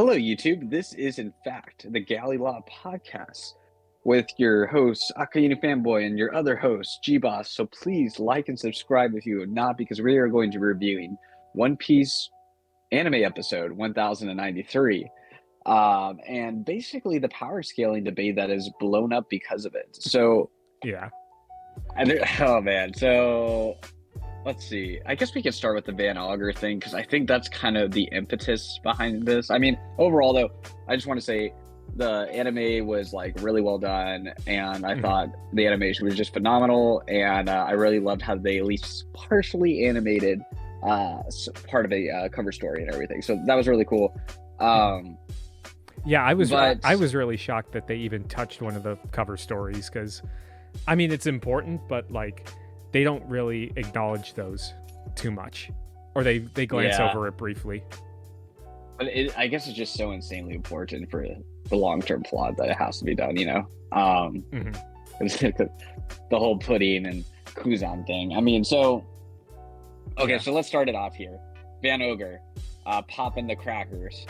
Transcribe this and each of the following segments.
Hello, YouTube. This is, in fact, the Galley La Podcast with your host, Akainu Fanboy, and your other host, Geboss. So please like and subscribe if you have not, because we are going to be reviewing One Piece anime episode 1093. And basically the power scaling debate that is blown up because of it. So, yeah. Oh, man. So, let's see. I guess we could start with the Van Auger thing, because I think that's kind of the impetus behind this. I mean, overall, though, I just want to say the anime was like really well done, and I thought the animation was just phenomenal, and I really loved how they at least partially animated part of a cover story and everything. So that was really cool. Yeah, I was really shocked that they even touched one of the cover stories, because, I mean, it's important, but like, they don't really acknowledge those too much, or they glance over it briefly. But I guess it's just so insanely important for the long-term plot that it has to be done, you know? The whole pudding and Kuzan thing. I mean, so... Okay, so let's start it off here. Van Auger, popping the crackers.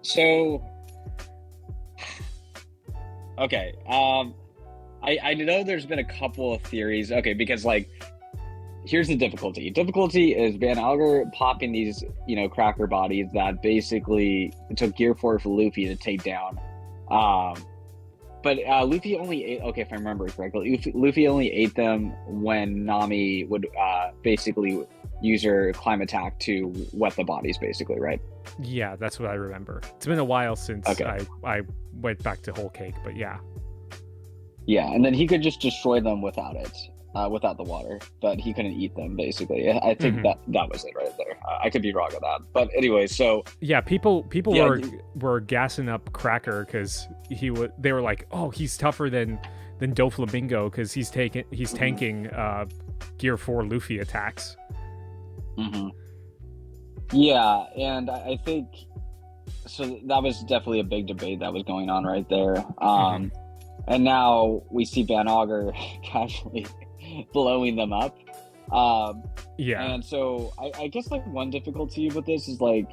So... Okay, I know there's been a couple of theories. Okay, because like, here's the difficulty. Difficulty is Van Auger popping these, cracker bodies that basically took Gear 4 for Luffy to take down. But Luffy only ate, okay, if I remember correctly, Luffy only ate them when Nami would basically use her climb attack to wet the bodies, basically, right? Yeah, that's what I remember. It's been a while since I went back to Whole Cake, but yeah. Yeah, and then he could just destroy them without it, without the water, but he couldn't eat them, basically. I think that was it right there. I could be wrong on that. But anyway, so... Yeah, people were gassing up Cracker because they were like, oh, he's tougher than Doflamingo because he's tanking Gear 4 Luffy attacks. Yeah, and I think... So that was definitely a big debate that was going on right there. And now we see Van Auger casually blowing them up. And so I guess like one difficulty with this is like,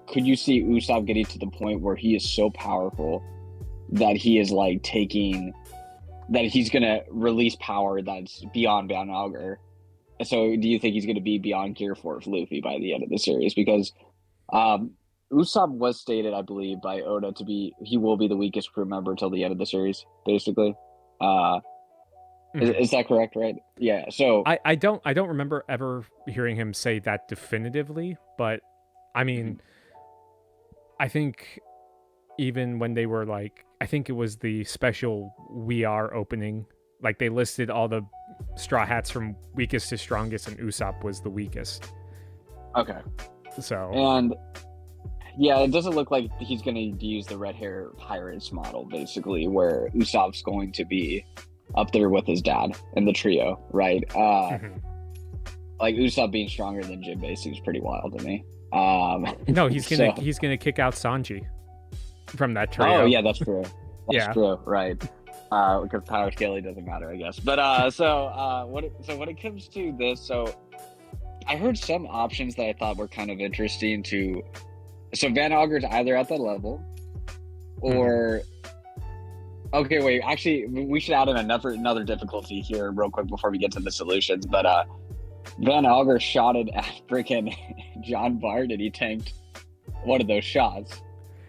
could you see Usopp getting to the point where he is so powerful that he is like that he's going to release power that's beyond Van Auger? So do you think he's going to be beyond Gear 4 of Luffy by the end of the series? Because Usopp was stated, I believe, by Oda he will be the weakest crew member till the end of the series, basically. Is that correct, right? Yeah. So I don't remember ever hearing him say that definitively, but I mean, I think even when they were like, I think it was the special We Are opening, like they listed all the Straw Hats from weakest to strongest, and Usopp was the weakest. Okay. So and. Yeah, it doesn't look like he's going to use the red hair pirates model, basically, where Usopp's going to be up there with his dad in the trio, right? Like Usopp being stronger than Jinbei seems pretty wild to me. No, he's gonna kick out Sanji from that trio. Oh yeah, that's true. That's true, right? Because power scaling doesn't matter, I guess. But when it comes to this, so I heard some options that I thought were kind of interesting to. So Van Auger's either at that level, or okay, wait. Actually, we should add in another difficulty here real quick before we get to the solutions. But Van Auger shotted at freaking John Bart, and he tanked one of those shots.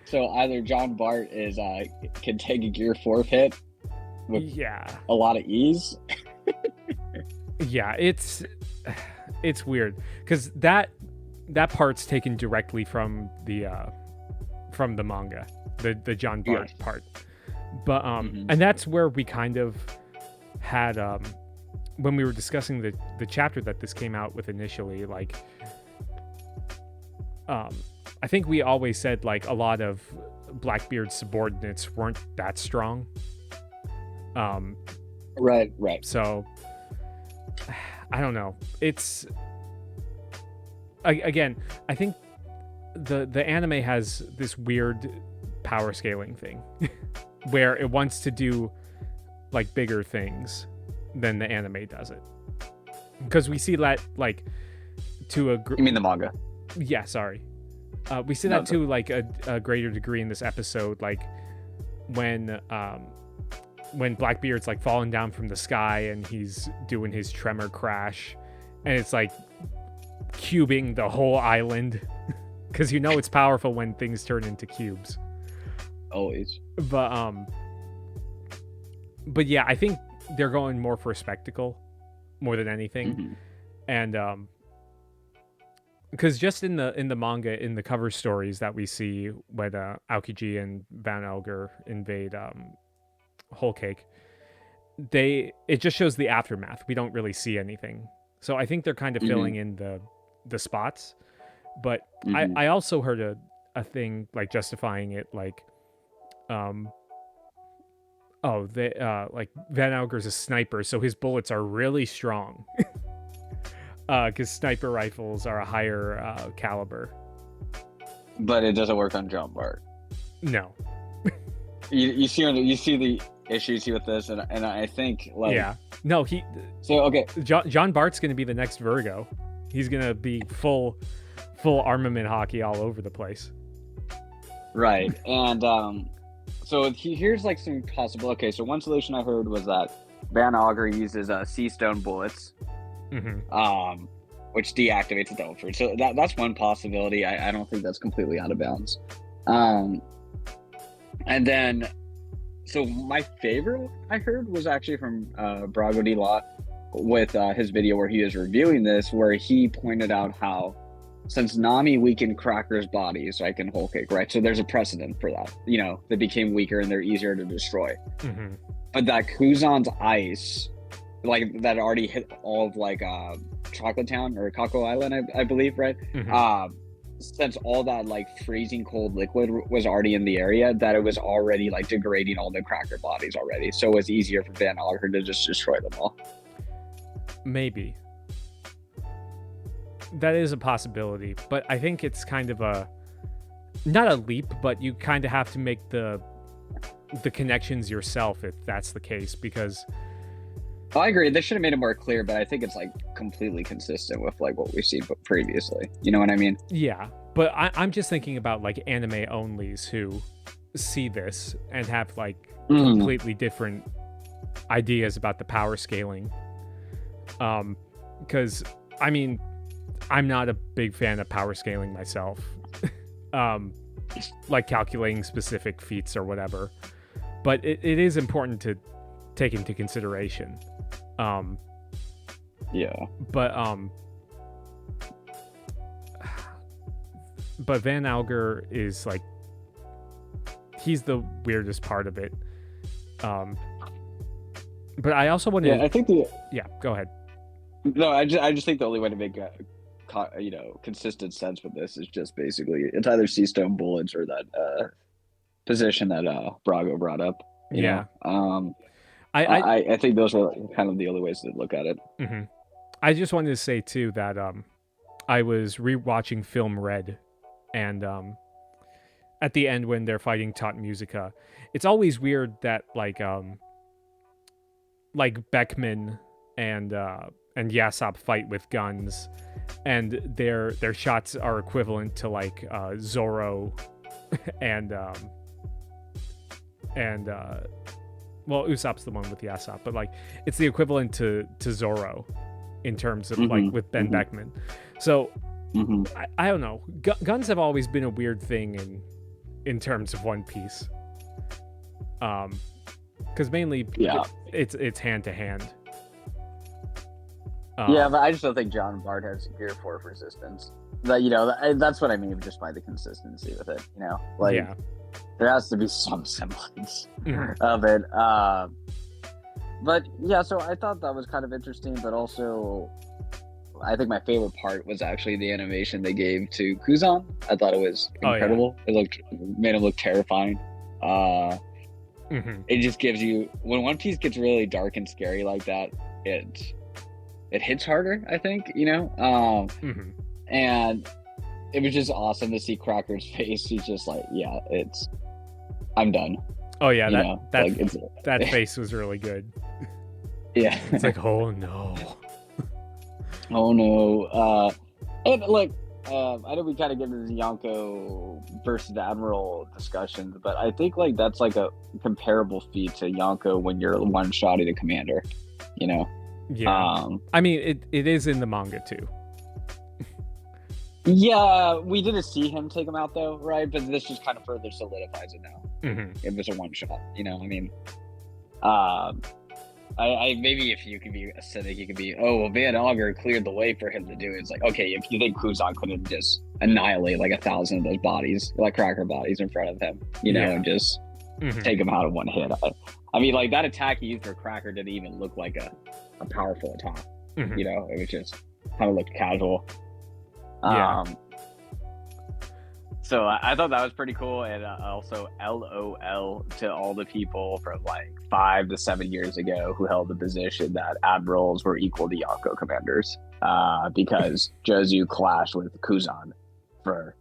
So either John Bart can take a Gear 4 hit with a lot of ease. Yeah, it's weird because that part's taken directly from the manga, the John Bart part. But and that's where we kind of had when we were discussing the chapter that this came out with initially, like I think we always said like a lot of Blackbeard's subordinates weren't that strong. Right. So I don't know. It's again, I think the anime has this weird power scaling thing where it wants to do like bigger things than the anime does it. Because we see that like to a You mean the manga? Yeah, sorry. We see that too, like a greater degree in this episode, like when Blackbeard's like falling down from the sky and he's doing his tremor crash, and it's like cubing the whole island, because you know it's powerful when things turn into cubes. Always. But yeah, I think they're going more for a spectacle more than anything, and because just in the manga, in the cover stories that we see when Aokiji and Van Auger invade Whole Cake, it just shows the aftermath. We don't really see anything, so I think they're kind of filling in the spots. But I also heard a thing like justifying it, like like Van Auger's a sniper, so his bullets are really strong. Because sniper rifles are a higher caliber. But it doesn't work on John Bart. No. you see the issues with this, and I think like no John Bart's gonna be the next Virgo. He's gonna be full armament Haki all over the place. Right. And so here's like some possible. Okay, so one solution I heard was that Van Auger uses sea stone bullets. Which deactivates the Devil Fruit. So that's one possibility. I don't think that's completely out of bounds. And then, so my favorite one I heard was actually from Brago de La with his video where he was reviewing this, where he pointed out how since Nami weakened Cracker's bodies, like in Whole Cake, right? So there's a precedent for that. You know, they became weaker and they're easier to destroy. But that Kuzan's ice, like that already hit all of like Chocolate Town or Kako Island, I believe, right? Since all that like freezing cold liquid was already in the area, that it was already like degrading all the Cracker bodies already, so it was easier for Van Auger to just destroy them all. Maybe that is a possibility, but I think it's kind of not a leap, but you kind of have to make the connections yourself if that's the case, because I agree. They should have made it more clear, but I think it's like completely consistent with like what we've seen previously. You know what I mean? Yeah, but I'm just thinking about like anime onlys who see this and have like completely different ideas about the power scaling. Because I mean, I'm not a big fan of power scaling myself. Like calculating specific feats or whatever. But it is important to take into consideration. But Van Auger is like, he's the weirdest part of it. But I also want to. Yeah, I think go ahead. No, I just think the only way to make consistent sense with this is just basically it's either sea stone bullets or that position that Brago brought up. You know? I think those are kind of the only ways to look at it. I just wanted to say too that I was rewatching Film Red, and at the end when they're fighting Tot Musica, it's always weird that like Beckman and Yasop fight with guns, and their shots are equivalent to like Zoro and well, Usopp's the one with Yasop, but like it's the equivalent to Zoro in terms of like with Ben Beckman. So I don't know. Guns have always been a weird thing in terms of One Piece. Because mainly it's hand to hand. But I just don't think John Bart has superior force resistance. That's what I mean just by the consistency with it. There has to be some semblance of it. But yeah, so I thought that was kind of interesting, but also I think my favorite part was actually the animation they gave to Kuzan. I thought it was incredible. It made him look terrifying. It just gives you, when One Piece gets really dark and scary like that, it hits harder, I think, and it was just awesome to see Cracker's face. He's just like, I'm done. Oh yeah, that face was really good. Yeah. It's like, oh no. Oh no. And like, I know we kind of get into the Yonko versus Admiral discussions, but I think like that's like a comparable feat to Yonko when you're one-shotting a commander, you know? Yeah. I mean, it is in the manga too. Yeah, we didn't see him take him out though, right? But this just kind of further solidifies it now. Mm-hmm. It was a one-shot, you know? I mean, I maybe if you could be a cynic, you could be, oh, well, Van Auger cleared the way for him to do it. It's like, okay, if you think Kuzan couldn't just annihilate like 1,000 of those bodies, like cracker bodies in front of him, you know, and just take him out in one hit. I mean, like that attack he used for Cracker didn't even look like a powerful attack. You know, it was just kind of looked casual. So I thought that was pretty cool, and also LOL to all the people from like 5 to 7 years ago who held the position that admirals were equal to Yonko commanders, because Jozu clashed with Kuzan for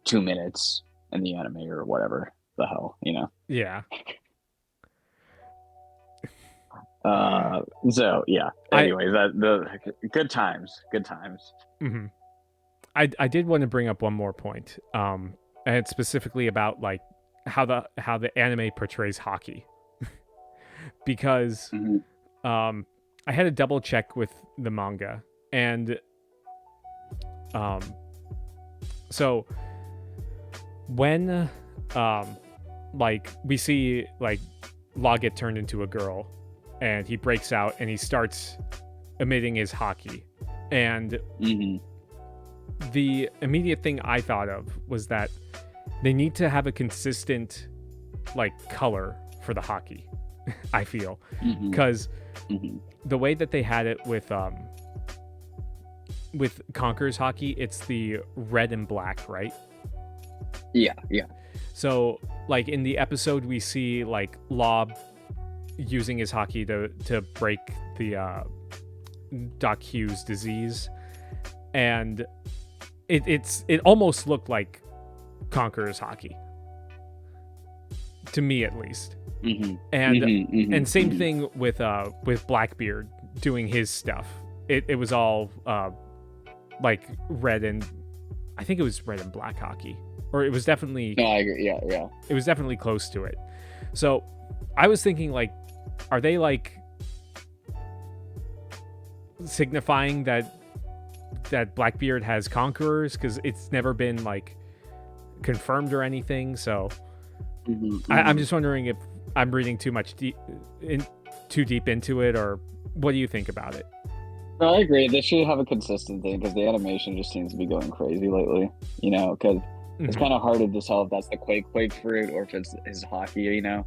2 minutes in the anime or whatever the hell, you know? Yeah. So yeah. Anyways, the good times. Mm-hmm. I did want to bring up one more point, and it's specifically about like how the anime portrays Haki, because I had to double check with the manga, and so when like we see like Law get turned into a girl, and he breaks out and he starts emitting his Haki, and the immediate thing I thought of was that they need to have a consistent like color for the Haki. I feel because the way that they had it with Conqueror's Haki, it's the red and black, right? Yeah. So like in the episode we see like Law using his Haki to break the Doc Hughes disease, and it almost looked like Conqueror's Haki, to me at least. And same thing with Blackbeard doing his stuff. It was all like red, and I think it was red and black Haki, or it was definitely. No, I agree. Yeah. It was definitely close to it. So I was thinking, like, are they like signifying that Blackbeard has conquerors, because it's never been like confirmed or anything? So I'm just wondering if I'm reading too deep into it, or what do you think about it? No, I agree. They should have a consistent thing, because the animation just seems to be going crazy lately, you know, because it's kind of hard to tell if that's the quake fruit or if it's his Haki, you know?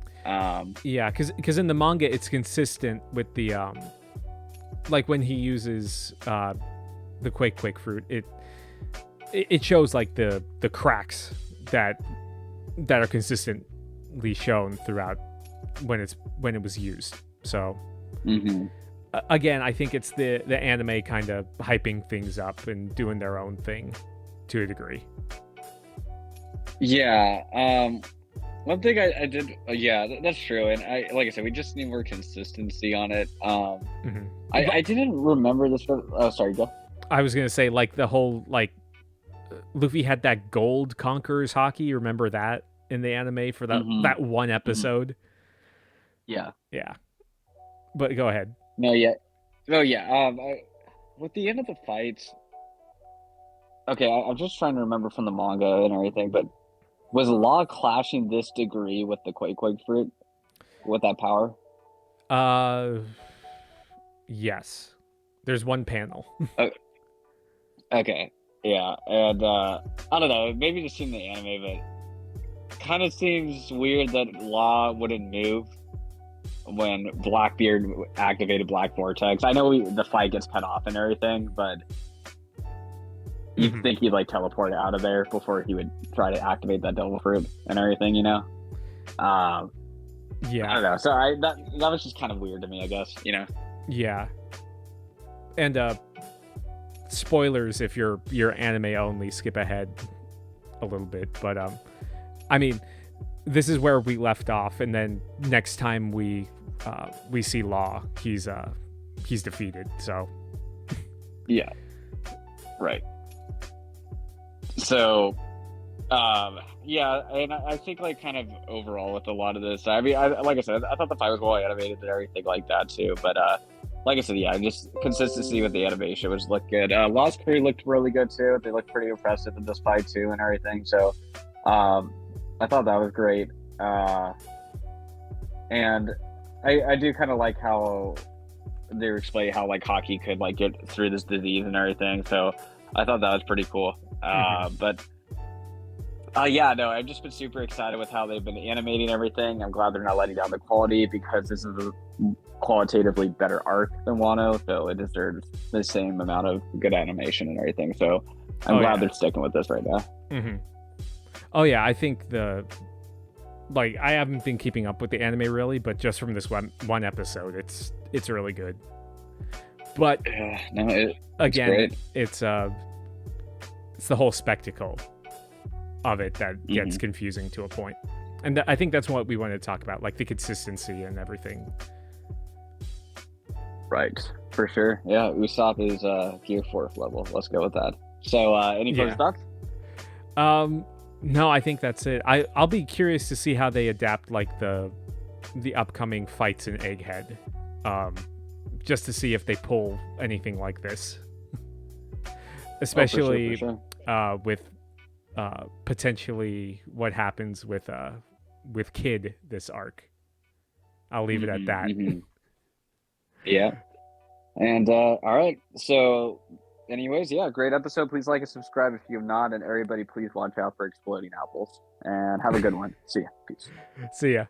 Yeah, because in the manga it's consistent with the like when he uses the quake fruit, it shows like the cracks that are consistently shown throughout when it was used. So again, I think it's the anime kind of hyping things up and doing their own thing to a degree. Yeah. One thing I did, that's true, and like I said, we just need more consistency on it. I didn't remember this. Oh, sorry, go. I was gonna say, like, the whole like Luffy had that gold Conqueror's Haki. Remember that in the anime for that one episode? Yeah. But go ahead. With the end of the fight, okay, I'm just trying to remember from the manga and everything, but was Law clashing this degree with the quake fruit with that power? Yes. There's one panel. Okay. Yeah, and I don't know, maybe just in the anime, but kind of seems weird that Law wouldn't move when Blackbeard activated Black Vortex. I know the fight gets cut off and everything, but you'd think he'd like teleport out of there before he would try to activate that Devil Fruit and everything, you know? Yeah. I don't know. So that was just kind of weird to me, I guess, you know? Yeah. And spoilers if you're anime only, skip ahead a little bit. But I mean, this is where we left off, and then next time we see Law, he's defeated. So yeah, right. So, yeah, and I think like kind of overall with a lot of this, I mean, like I said, I thought the fight was well animated and everything like that too. But like I said, yeah, just consistency with the animation which looked good. Lost Crew looked really good too. They looked pretty impressive in this fight too and everything. So, I thought that was great. And I do kind of like how they were explaining how like Haki could like get through this disease and everything. So I thought that was pretty cool. But yeah, no, I've just been super excited with how they've been animating everything. I'm glad they're not letting down the quality because this is a qualitatively better arc than Wano, so it deserves the same amount of good animation and everything. So I'm glad they're sticking with this right now. Oh yeah, I think I haven't been keeping up with the anime really, but just from this one episode, it's really good. But again, it's the whole spectacle of it that gets confusing to a point. And I think that's what we wanted to talk about, like the consistency and everything. Right, for sure. Yeah, Usopp is Gear 4th level. Let's go with that. So, any closing thoughts? No, I think that's it. I'll be curious to see how they adapt like the upcoming fights in Egghead, just to see if they pull anything like this, especially with potentially what happens with Kid this arc. I'll leave it at that. Yeah. And all right. So anyways, yeah, great episode. Please like and subscribe if you have not, and everybody please watch out for exploding apples. And have a good one. See ya. Peace. See ya.